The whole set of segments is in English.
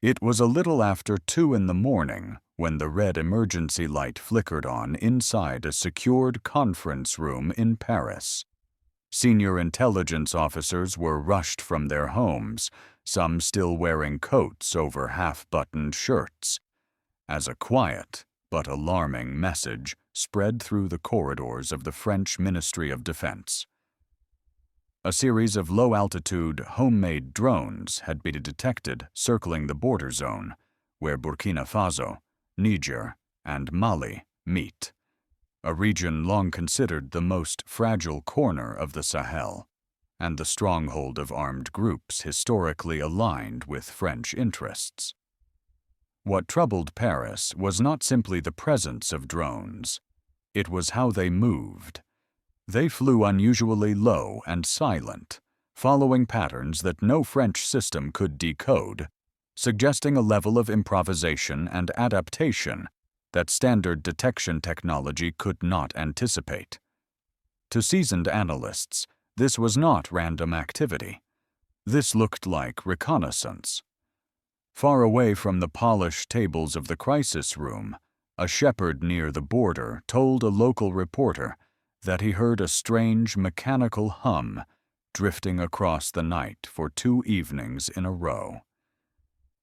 It was a little after 2 in the morning when the red emergency light flickered on inside a secured conference room in Paris. Senior intelligence officers were rushed from their homes, some still wearing coats over half-buttoned shirts, as a quiet but alarming message spread through the corridors of the French Ministry of Defense. A series of low-altitude, homemade drones had been detected circling the border zone, where Burkina Faso, Niger, and Mali meet, a region long considered the most fragile corner of the Sahel, and the stronghold of armed groups historically aligned with French interests. What troubled Paris was not simply the presence of drones. It was how they moved. They flew unusually low and silent, following patterns that no French system could decode, suggesting a level of improvisation and adaptation that standard detection technology could not anticipate. To seasoned analysts, this was not random activity. This looked like reconnaissance. Far away from the polished tables of the crisis room, a shepherd near the border told a local reporter that he heard a strange mechanical hum drifting across the night for 2 evenings in a row.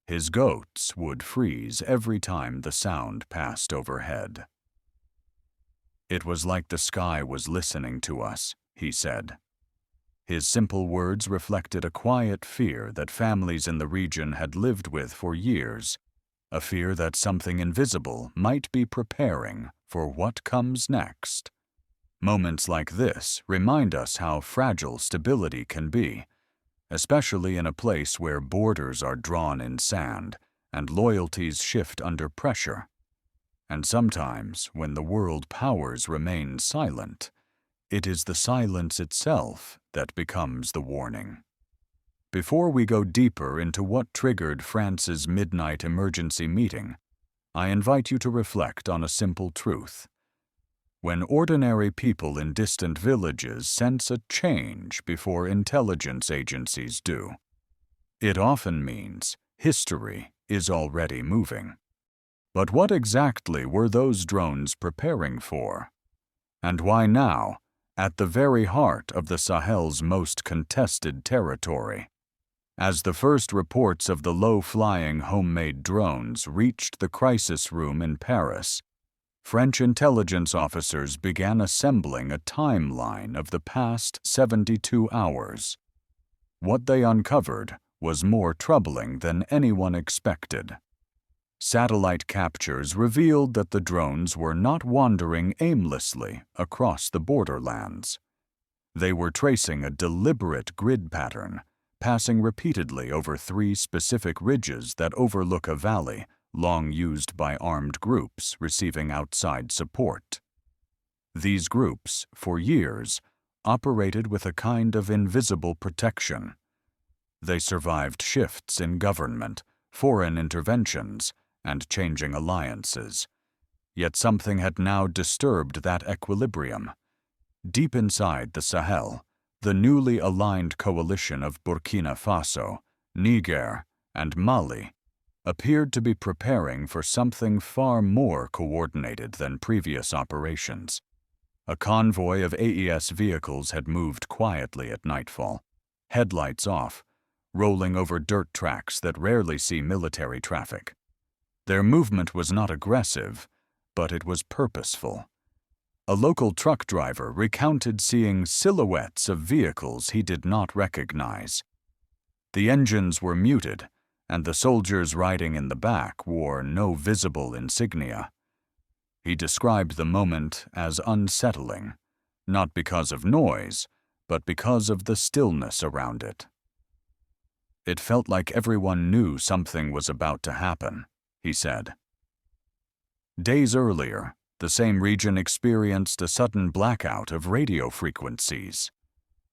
His goats would freeze every time the sound passed overhead. "It was like the sky was listening to us," he said. His simple words reflected a quiet fear that families in the region had lived with for years, a fear that something invisible might be preparing for what comes next. Moments like this remind us how fragile stability can be, especially in a place where borders are drawn in sand and loyalties shift under pressure. And sometimes, when the world powers remain silent, it is the silence itself that becomes the warning. Before we go deeper into what triggered France's midnight emergency meeting, I invite you to reflect on a simple truth. When ordinary people in distant villages sense a change before intelligence agencies do, it often means history is already moving. But what exactly were those drones preparing for? And why now, at the very heart of the Sahel's most contested territory? As the first reports of the low-flying homemade drones reached the crisis room in Paris, French intelligence officers began assembling a timeline of the past 72 hours. What they uncovered was more troubling than anyone expected. Satellite captures revealed that the drones were not wandering aimlessly across the borderlands. They were tracing a deliberate grid pattern, passing repeatedly over 3 specific ridges that overlook a valley long used by armed groups receiving outside support. These groups, for years, operated with a kind of invisible protection. They survived shifts in government, foreign interventions, and changing alliances. Yet something had now disturbed that equilibrium. Deep inside the Sahel, the newly aligned coalition of Burkina Faso, Niger, and Mali appeared to be preparing for something far more coordinated than previous operations. A convoy of AES vehicles had moved quietly at nightfall, headlights off, rolling over dirt tracks that rarely see military traffic. Their movement was not aggressive, but it was purposeful. A local truck driver recounted seeing silhouettes of vehicles he did not recognize. The engines were muted, and the soldiers riding in the back wore no visible insignia. He described the moment as unsettling, not because of noise, but because of the stillness around it. "It felt like everyone knew something was about to happen," he said. Days earlier, the same region experienced a sudden blackout of radio frequencies.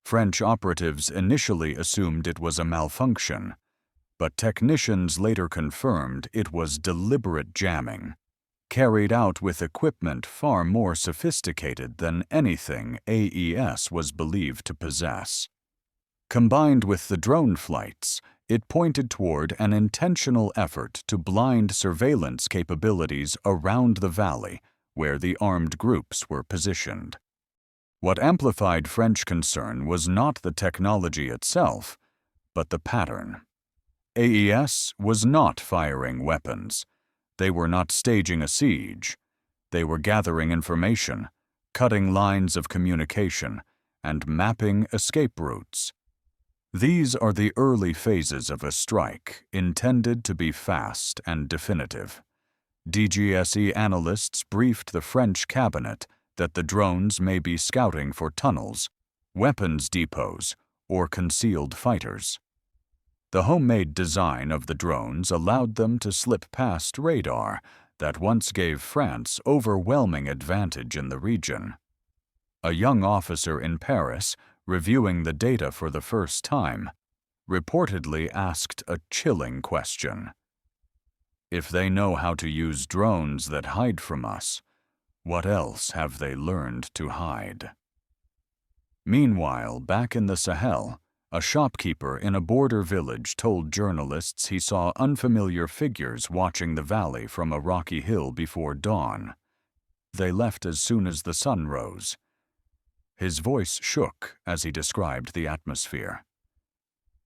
French operatives initially assumed it was a malfunction, but technicians later confirmed it was deliberate jamming, carried out with equipment far more sophisticated than anything AES was believed to possess. Combined with the drone flights, It pointed toward an intentional effort to blind surveillance capabilities around the valley where the armed groups were positioned. What amplified French concern was not the technology itself, but the pattern. AES was not firing weapons. They were not staging a siege. They were gathering information, cutting lines of communication, and mapping escape routes. These are the early phases of a strike, intended to be fast and definitive. DGSE analysts briefed the French cabinet that the drones may be scouting for tunnels, weapons depots, or concealed fighters. The homemade design of the drones allowed them to slip past radar that once gave France overwhelming advantage in the region. A young officer in Paris, reviewing the data for the first time, reportedly asked a chilling question. If they know how to use drones that hide from us, what else have they learned to hide? Meanwhile, back in the Sahel, a shopkeeper in a border village told journalists he saw unfamiliar figures watching the valley from a rocky hill before dawn. They left as soon as the sun rose. His voice shook as he described the atmosphere.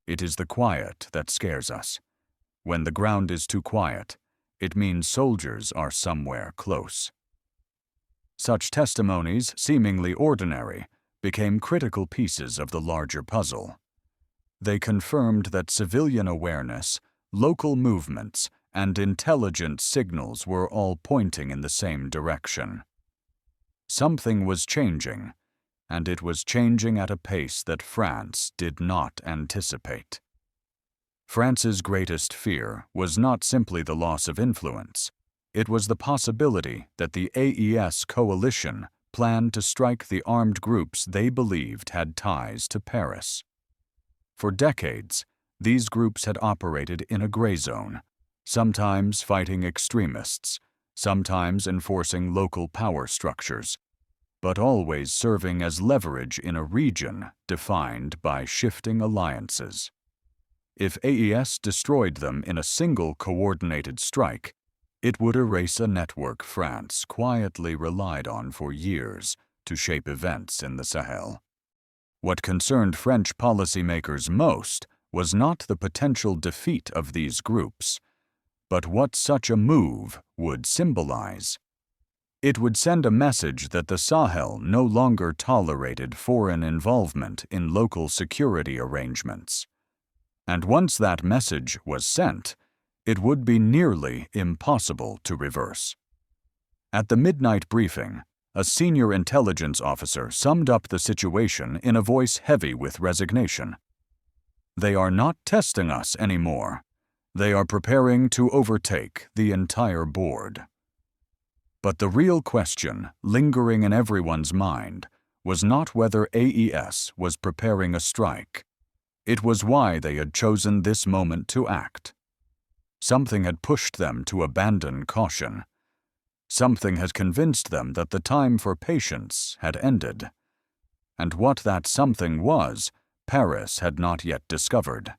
It is the quiet that scares us. When the ground is too quiet, it means soldiers are somewhere close. Such testimonies, seemingly ordinary, became critical pieces of the larger puzzle. They confirmed that civilian awareness, local movements, and intelligence signals were all pointing in the same direction. Something was changing, and it was changing at a pace that France did not anticipate. France's greatest fear was not simply the loss of influence. It was the possibility that the AES coalition planned to strike the armed groups they believed had ties to Paris. For decades, these groups had operated in a gray zone, sometimes fighting extremists, sometimes enforcing local power structures, but always serving as leverage in a region defined by shifting alliances. If AES destroyed them in a single coordinated strike, it would erase a network France quietly relied on for years to shape events in the Sahel. What concerned French policymakers most was not the potential defeat of these groups, but what such a move would symbolize. It would send a message that the Sahel no longer tolerated foreign involvement in local security arrangements. And once that message was sent, it would be nearly impossible to reverse. At the midnight briefing, a senior intelligence officer summed up the situation in a voice heavy with resignation. They are not testing us anymore. They are preparing to overtake the entire board. But the real question, lingering in everyone's mind, was not whether AES was preparing a strike. It was why they had chosen this moment to act. Something had pushed them to abandon caution. Something had convinced them that the time for patience had ended. And what that something was, Paris had not yet discovered.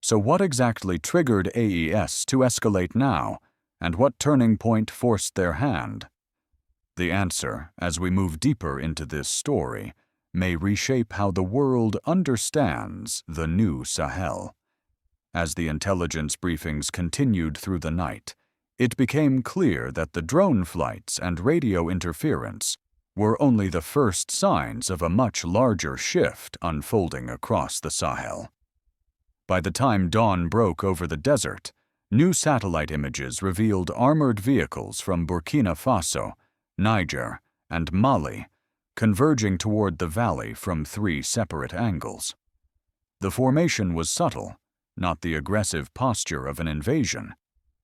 So what exactly triggered AES to escalate now, and what turning point forced their hand? The answer, as we move deeper into this story, may reshape how the world understands the new Sahel. As the intelligence briefings continued through the night, it became clear that the drone flights and radio interference were only the first signs of a much larger shift unfolding across the Sahel. By the time dawn broke over the desert, new satellite images revealed armored vehicles from Burkina Faso, Niger, and Mali converging toward the valley from 3 separate angles. The formation was subtle, not the aggressive posture of an invasion,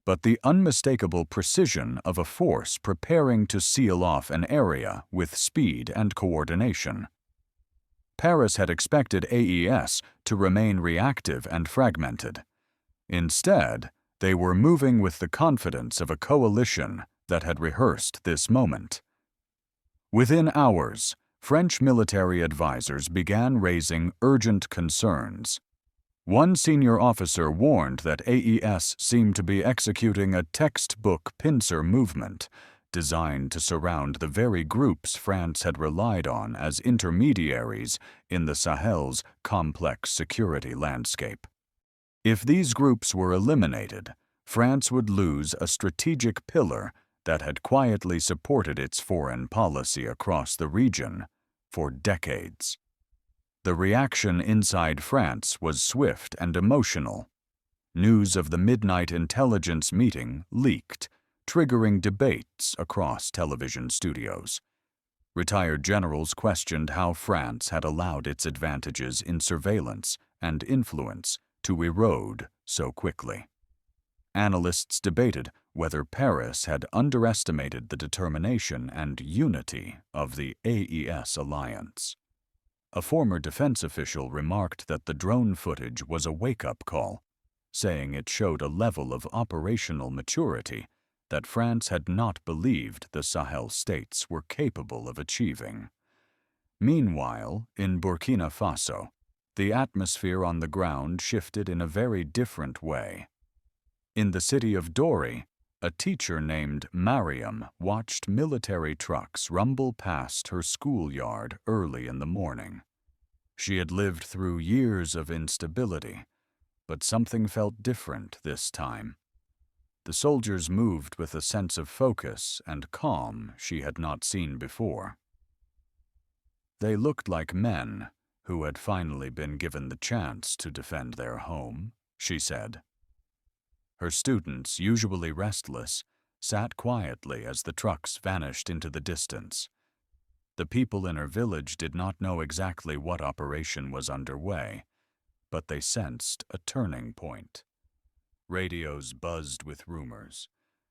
but the unmistakable precision of a force preparing to seal off an area with speed and coordination. Paris had expected AES to remain reactive and fragmented. Instead, they were moving with the confidence of a coalition that had rehearsed this moment. Within hours, French military advisors began raising urgent concerns. One senior officer warned that AES seemed to be executing a textbook pincer movement designed to surround the very groups France had relied on as intermediaries in the Sahel's complex security landscape. If these groups were eliminated, France would lose a strategic pillar that had quietly supported its foreign policy across the region for decades. The reaction inside France was swift and emotional. News of the midnight intelligence meeting leaked, triggering debates across television studios. Retired generals questioned how France had allowed its advantages in surveillance and influence to erode so quickly. Analysts debated whether Paris had underestimated the determination and unity of the AES alliance. A former defense official remarked that the drone footage was a wake-up call, saying it showed a level of operational maturity that France had not believed the Sahel states were capable of achieving. Meanwhile, in Burkina Faso, the atmosphere on the ground shifted in a very different way. In the city of Dori, a teacher named Mariam watched military trucks rumble past her schoolyard early in the morning. She had lived through years of instability, but something felt different this time. The soldiers moved with a sense of focus and calm she had not seen before. They looked like men who had finally been given the chance to defend their home, she said. Her students, usually restless, sat quietly as the trucks vanished into the distance. The people in her village did not know exactly what operation was underway, but they sensed a turning point. Radios buzzed with rumors.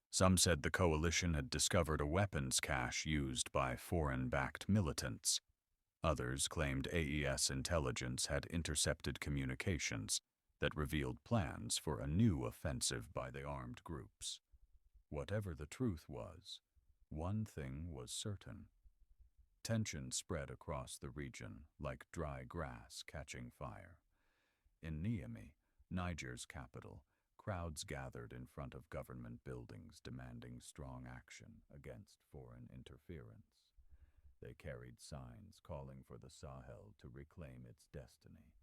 Some said the coalition had discovered a weapons cache used by foreign-backed militants. Others claimed AES intelligence had intercepted communications that revealed plans for a new offensive by the armed groups. Whatever the truth was, one thing was certain. Tension spread across the region like dry grass catching fire. In Niamey, Niger's capital, crowds gathered in front of government buildings demanding strong action against foreign interference. They carried signs calling for the Sahel to reclaim its destiny.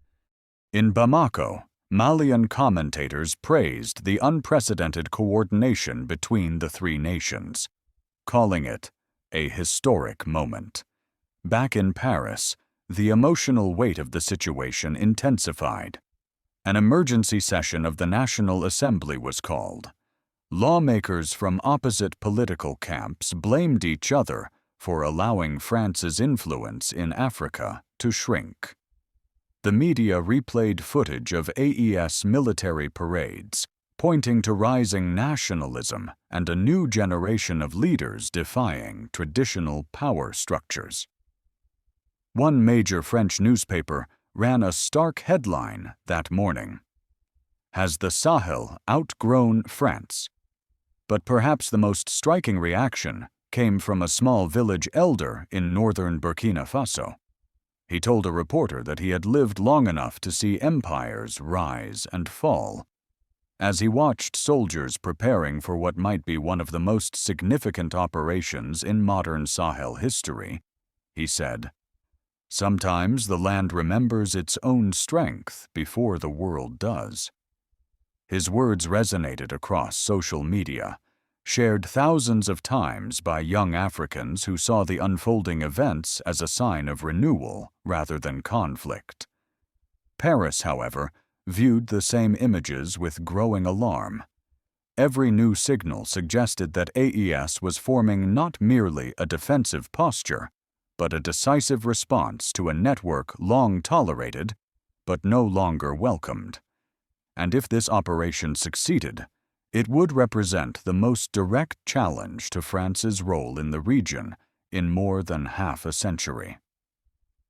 In Bamako, Malian commentators praised the unprecedented coordination between the three nations, calling it a historic moment. Back in Paris, the emotional weight of the situation intensified. An emergency session of the National Assembly was called. Lawmakers from opposite political camps blamed each other for allowing France's influence in Africa to shrink. The media replayed footage of AES military parades, pointing to rising nationalism and a new generation of leaders defying traditional power structures. One major French newspaper ran a stark headline that morning: "Has the Sahel outgrown France?" But perhaps the most striking reaction came from a small village elder in northern Burkina Faso. He told a reporter that he had lived long enough to see empires rise and fall. As he watched soldiers preparing for what might be one of the most significant operations in modern Sahel history, he said, "Sometimes the land remembers its own strength before the world does." His words resonated across social media, shared thousands of times by young Africans who saw the unfolding events as a sign of renewal rather than conflict. Paris, however, viewed the same images with growing alarm. Every new signal suggested that AES was forming not merely a defensive posture, but a decisive response to a network long tolerated, but no longer welcomed. And if this operation succeeded, it would represent the most direct challenge to France's role in the region in more than half a century.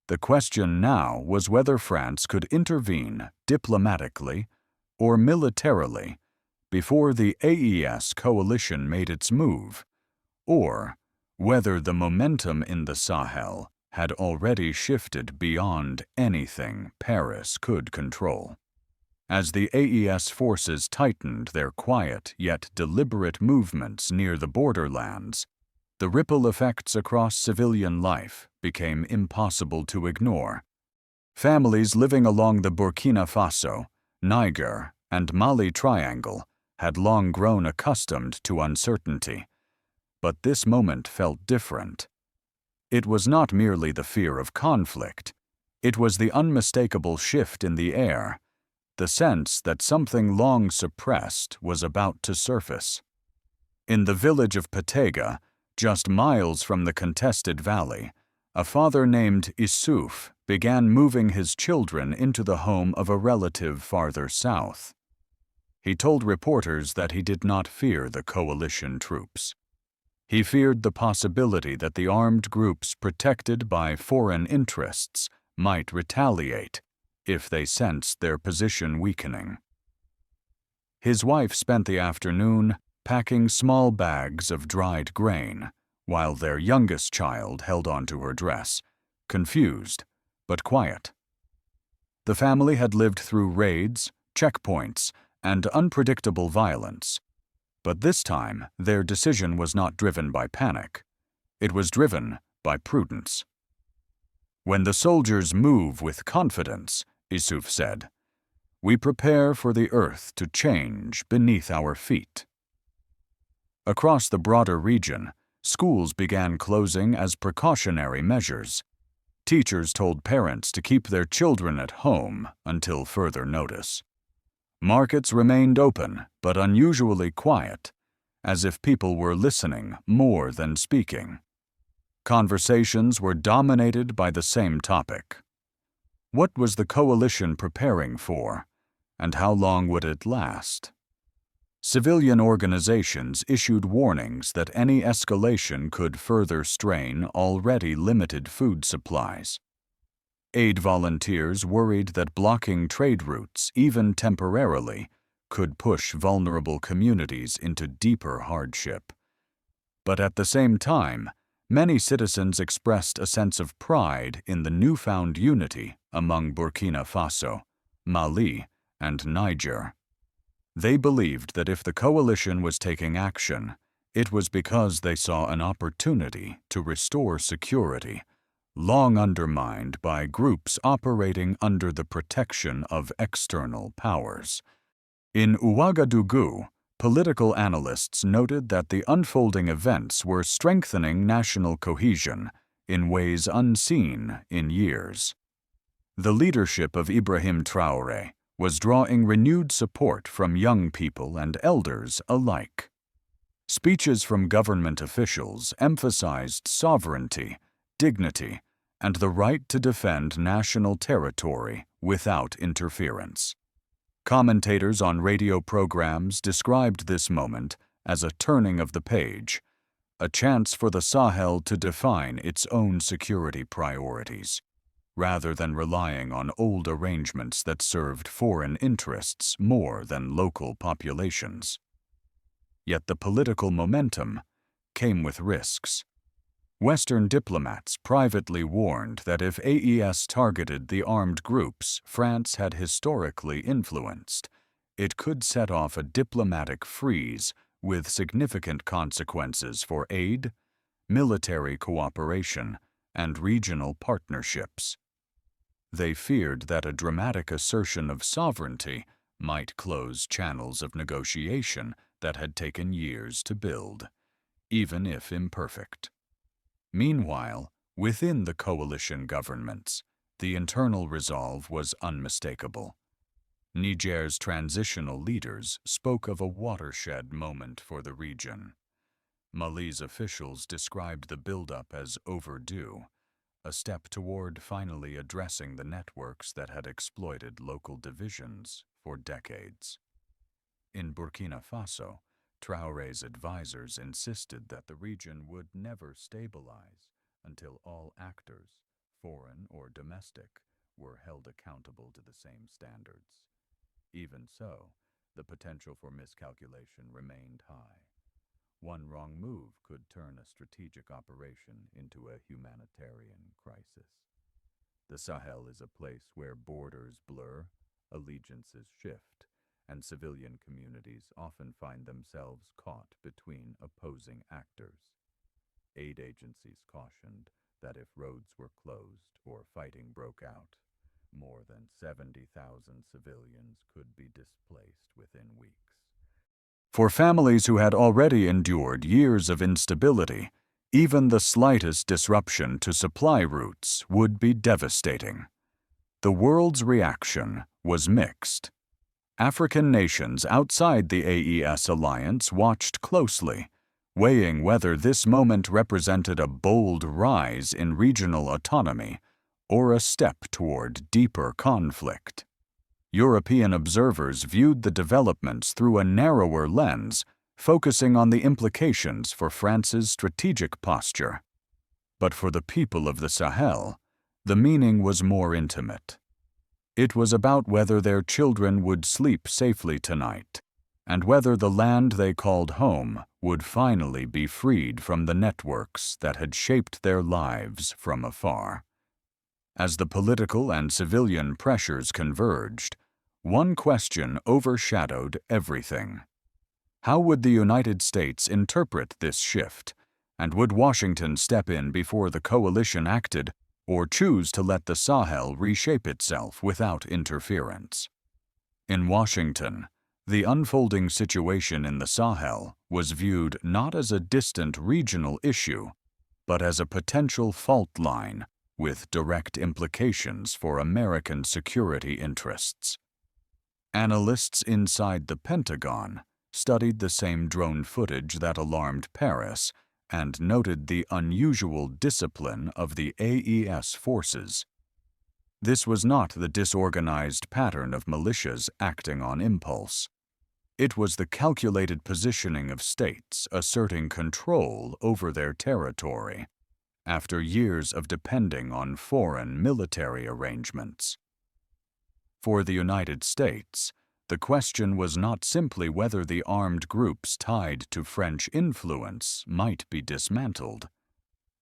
The question now was whether France could intervene diplomatically or militarily before the AES coalition made its move, or whether the momentum in the Sahel had already shifted beyond anything Paris could control. As the AES forces tightened their quiet yet deliberate movements near the borderlands, the ripple effects across civilian life became impossible to ignore. Families living along the Burkina Faso, Niger, and Mali triangle had long grown accustomed to uncertainty. But this moment felt different. It was not merely the fear of conflict. It was the unmistakable shift in the air, the sense that something long suppressed was about to surface. In the village of Patega, just miles from the contested valley, a father named Issouf began moving his children into the home of a relative farther south. He told reporters that he did not fear the coalition troops. He feared the possibility that the armed groups protected by foreign interests might retaliate if they sensed their position weakening. His wife spent the afternoon packing small bags of dried grain, while their youngest child held onto her dress, confused but quiet. The family had lived through raids, checkpoints, and unpredictable violence, but this time their decision was not driven by panic. It was driven by prudence. "When the soldiers move with confidence," Issouf said, "we prepare for the earth to change beneath our feet." Across the broader region, schools began closing as precautionary measures. Teachers told parents to keep their children at home until further notice. Markets remained open, but unusually quiet, as if people were listening more than speaking. Conversations were dominated by the same topic. What was the coalition preparing for, and how long would it last? Civilian organizations issued warnings that any escalation could further strain already limited food supplies. Aid volunteers worried that blocking trade routes, even temporarily, could push vulnerable communities into deeper hardship. But at the same time, many citizens expressed a sense of pride in the newfound unity among Burkina Faso, Mali, and Niger. They believed that if the coalition was taking action, it was because they saw an opportunity to restore security, long undermined by groups operating under the protection of external powers. In Ouagadougou, political analysts noted that the unfolding events were strengthening national cohesion in ways unseen in years. The leadership of Ibrahim Traoré was drawing renewed support from young people and elders alike. Speeches from government officials emphasized sovereignty, dignity, and the right to defend national territory without interference. Commentators on radio programs described this moment as a turning of the page, a chance for the Sahel to define its own security priorities, rather than relying on old arrangements that served foreign interests more than local populations. Yet the political momentum came with risks. Western diplomats privately warned that if AES targeted the armed groups France had historically influenced, it could set off a diplomatic freeze with significant consequences for aid, military cooperation, and regional partnerships. They feared that a dramatic assertion of sovereignty might close channels of negotiation that had taken years to build, even if imperfect. Meanwhile, within the coalition governments, the internal resolve was unmistakable. Niger's transitional leaders spoke of a watershed moment for the region. Mali's officials described the buildup as overdue, a step toward finally addressing the networks that had exploited local divisions for decades. In Burkina Faso, Traoré's advisors insisted that the region would never stabilize until all actors, foreign or domestic, were held accountable to the same standards. Even so, the potential for miscalculation remained high. One wrong move could turn a strategic operation into a humanitarian crisis. The Sahel is a place where borders blur, allegiances shift, and civilian communities often find themselves caught between opposing actors. Aid agencies cautioned that if roads were closed or fighting broke out, more than 70,000 civilians could be displaced within weeks. For families who had already endured years of instability, even the slightest disruption to supply routes would be devastating. The world's reaction was mixed. African nations outside the AES alliance watched closely, weighing whether this moment represented a bold rise in regional autonomy or a step toward deeper conflict. European observers viewed the developments through a narrower lens, focusing on the implications for France's strategic posture. But for the people of the Sahel, the meaning was more intimate. It was about whether their children would sleep safely tonight, and whether the land they called home would finally be freed from the networks that had shaped their lives from afar. As the political and civilian pressures converged, one question overshadowed everything. How would the United States interpret this shift, and would Washington step in before the coalition acted, or choose to let the Sahel reshape itself without interference? In Washington, the unfolding situation in the Sahel was viewed not as a distant regional issue, but as a potential fault line with direct implications for American security interests. Analysts inside the Pentagon studied the same drone footage that alarmed Paris and noted the unusual discipline of the AES forces. This was not the disorganized pattern of militias acting on impulse. It was the calculated positioning of states asserting control over their territory after years of depending on foreign military arrangements. For the United States, the question was not simply whether the armed groups tied to French influence might be dismantled.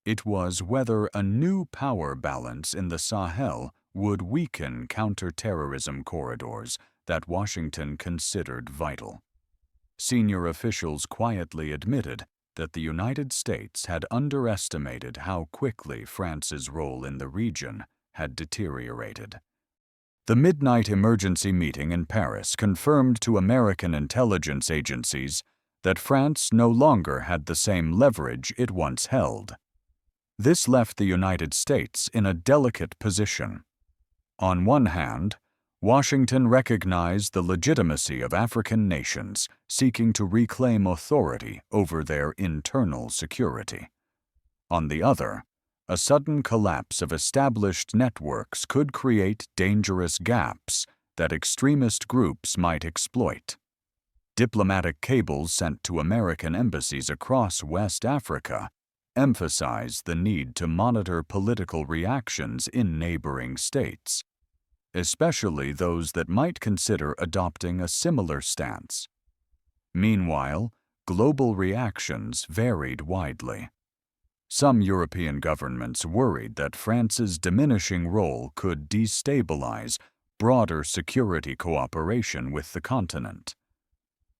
It was whether a new power balance in the Sahel would weaken counterterrorism corridors that Washington considered vital. Senior officials quietly admitted that the United States had underestimated how quickly France's role in the region had deteriorated. The midnight emergency meeting in Paris confirmed to American intelligence agencies that France no longer had the same leverage it once held. This left the United States in a delicate position. On one hand, Washington recognized the legitimacy of African nations seeking to reclaim authority over their internal security. On the other, a sudden collapse of established networks could create dangerous gaps that extremist groups might exploit. Diplomatic cables sent to American embassies across West Africa emphasized the need to monitor political reactions in neighboring states, especially those that might consider adopting a similar stance. Meanwhile, global reactions varied widely. Some European governments worried that France's diminishing role could destabilize broader security cooperation with the continent.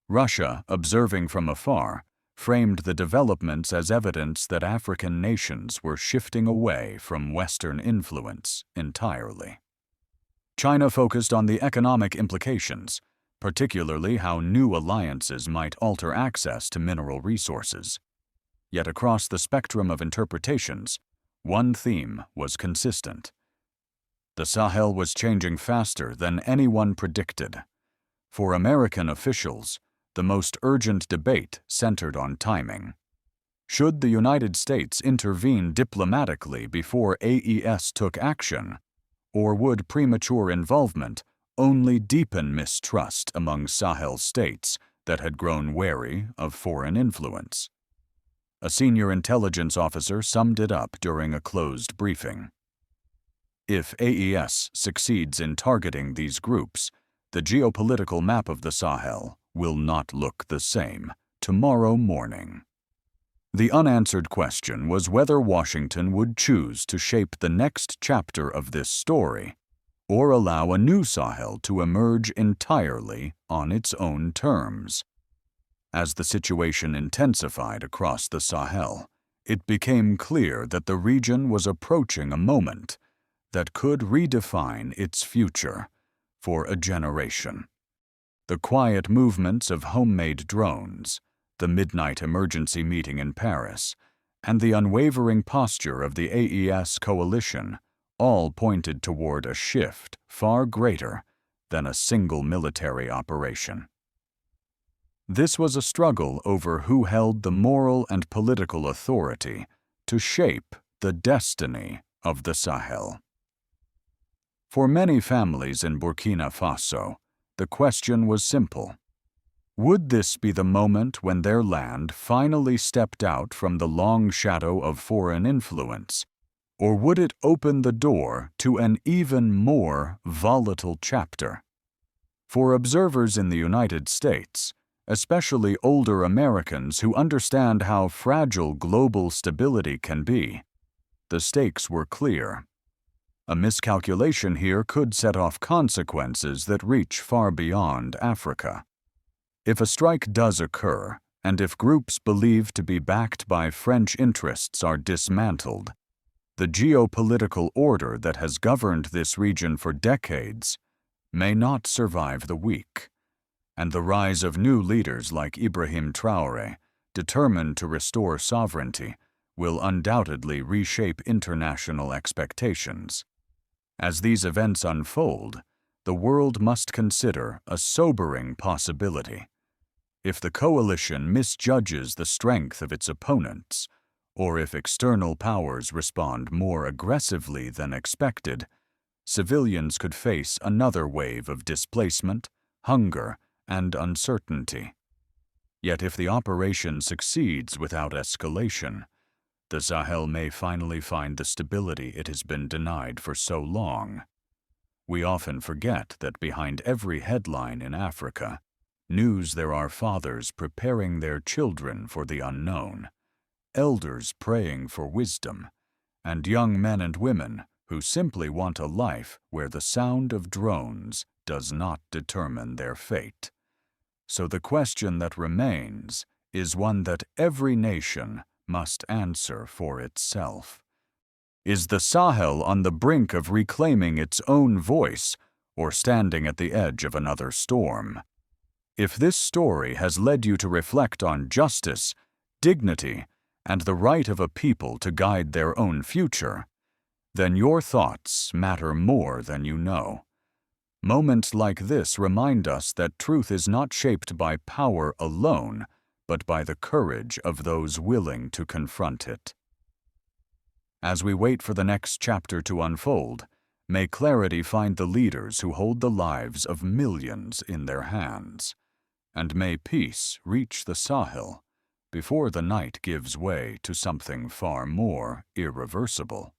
Russia, observing from afar, framed the developments as evidence that African nations were shifting away from Western influence entirely. China focused on the economic implications, particularly how new alliances might alter access to mineral resources. Yet across the spectrum of interpretations, one theme was consistent. The Sahel was changing faster than anyone predicted. For American officials, the most urgent debate centered on timing. Should the United States intervene diplomatically before AES took action, or would premature involvement only deepen mistrust among Sahel states that had grown wary of foreign influence? A senior intelligence officer summed it up during a closed briefing. If AES succeeds in targeting these groups, the geopolitical map of the Sahel will not look the same tomorrow morning. The unanswered question was whether Washington would choose to shape the next chapter of this story, or allow a new Sahel to emerge entirely on its own terms. As the situation intensified across the Sahel, it became clear that the region was approaching a moment that could redefine its future for a generation. The quiet movements of homemade drones, the midnight emergency meeting in Paris, and the unwavering posture of the AES coalition all pointed toward a shift far greater than a single military operation. This was a struggle over who held the moral and political authority to shape the destiny of the Sahel. For many families in Burkina Faso, the question was simple. Would this be the moment when their land finally stepped out from the long shadow of foreign influence, or would it open the door to an even more volatile chapter? For observers in the United States, especially older Americans who understand how fragile global stability can be, the stakes were clear. A miscalculation here could set off consequences that reach far beyond Africa. If a strike does occur, and if groups believed to be backed by French interests are dismantled, the geopolitical order that has governed this region for decades may not survive the week, and the rise of new leaders like Ibrahim Traoré, determined to restore sovereignty, will undoubtedly reshape international expectations. As these events unfold, the world must consider a sobering possibility. If the coalition misjudges the strength of its opponents, or if external powers respond more aggressively than expected, civilians could face another wave of displacement, hunger, and uncertainty. Yet if the operation succeeds without escalation, the Sahel may finally find the stability it has been denied for so long. We often forget that behind every headline in Africa, news there are fathers preparing their children for the unknown, elders praying for wisdom, and young men and women who simply want a life where the sound of drones does not determine their fate. So the question that remains is one that every nation must answer for itself. Is the Sahel on the brink of reclaiming its own voice or standing at the edge of another storm? If this story has led you to reflect on justice, dignity, and the right of a people to guide their own future, then your thoughts matter more than you know. Moments like this remind us that truth is not shaped by power alone, but by the courage of those willing to confront it. As we wait for the next chapter to unfold, may clarity find the leaders who hold the lives of millions in their hands, and may peace reach the Sahel before the night gives way to something far more irreversible.